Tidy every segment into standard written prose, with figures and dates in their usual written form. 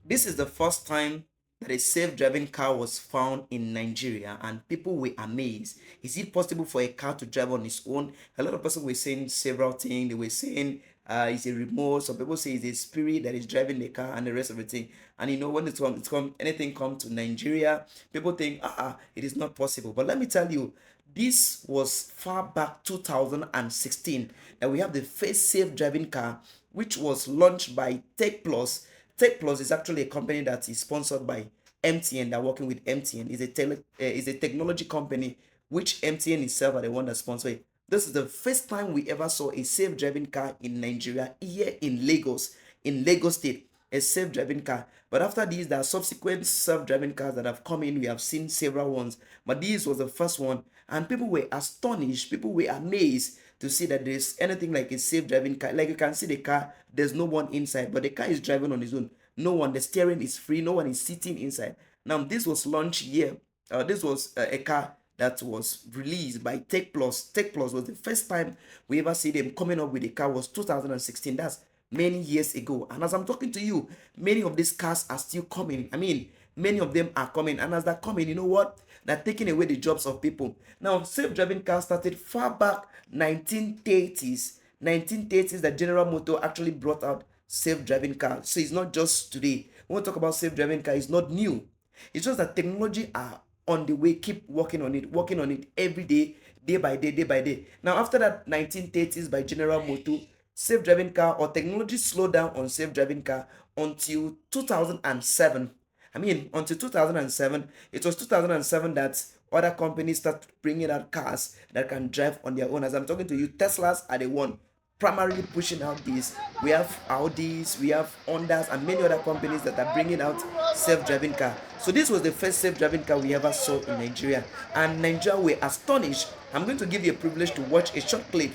This is the first time that a self-driving car was found in Nigeria, and people were amazed. Is it possible for a car to drive on its own? A lot of people were saying several things. They were saying it's a remote. Some people say it's a spirit that is driving the car, and the rest of the thing. And when anything come to Nigeria, people think it is not possible. But let me tell you, this was far back 2016 that we have the first self-driving car, which was launched by Tech Plus. Tech Plus is actually a company that is sponsored by MTN. They're working with MTN. Is a technology company which MTN itself are the one that sponsor it. This is the first time we ever saw a self-driving car in Nigeria, here in Lagos State, a self-driving car. But after these, there are subsequent self-driving cars that have come in. We have seen several ones, but this was the first one, and people were astonished. People were amazed to see that there's anything like a safe driving car. Like you can see the car, there's no one inside, but the car is driving on its own. No one, the steering is free, no one is sitting inside. Now, this was launched here. This was a car that was released by Tech Plus. Tech Plus was the first time we ever see them coming up with a car, was 2016. That's many years ago. And as I'm talking to you, many of these cars are still coming. I mean, many of them are coming. And as they're coming, you know what? They're taking away the jobs of people. Now, self-driving cars started far back 1930s. 1930s that General Motors actually brought out self-driving cars. So it's not just today. When we talk about self-driving car, it's not new. It's just that technology are on the way, keep working on it every day, day by day, day by day. Now, after that 1930s by General Motors, self-driving car or technology slowed down on self-driving car until 2007. I mean, until 2007, it was 2007 that other companies start bringing out cars that can drive on their own. As I'm talking to you, Teslas are the one primarily pushing out these. We have Audis, we have Hondas, and many other companies that are bringing out self-driving car. So this was the first self-driving car we ever saw in Nigeria, and Nigeria were astonished. I'm going to give you a privilege to watch a short clip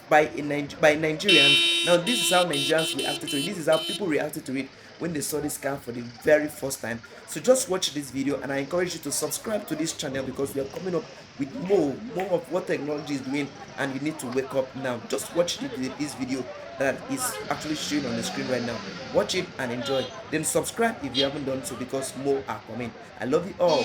by Nigerians. Now, this is how Nigerians reacted to it. This is how people reacted to it when they saw this car for the very first time. So just watch this video, and I encourage you to subscribe to this channel because we are coming up with more of what technology is doing, and you need to wake up now. Just watch this video that is actually showing on the screen right now. Watch it and enjoy. Then subscribe if you haven't done so because more are coming. I love you all.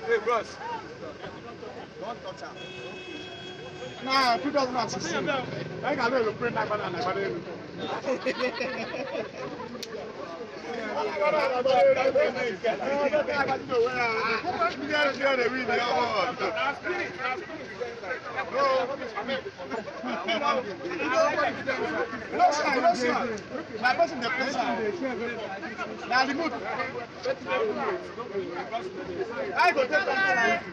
Hey, bros. Don't touch her. Nah, 2016. I can know you print like banana. My person the place. Now the mood. I go take that.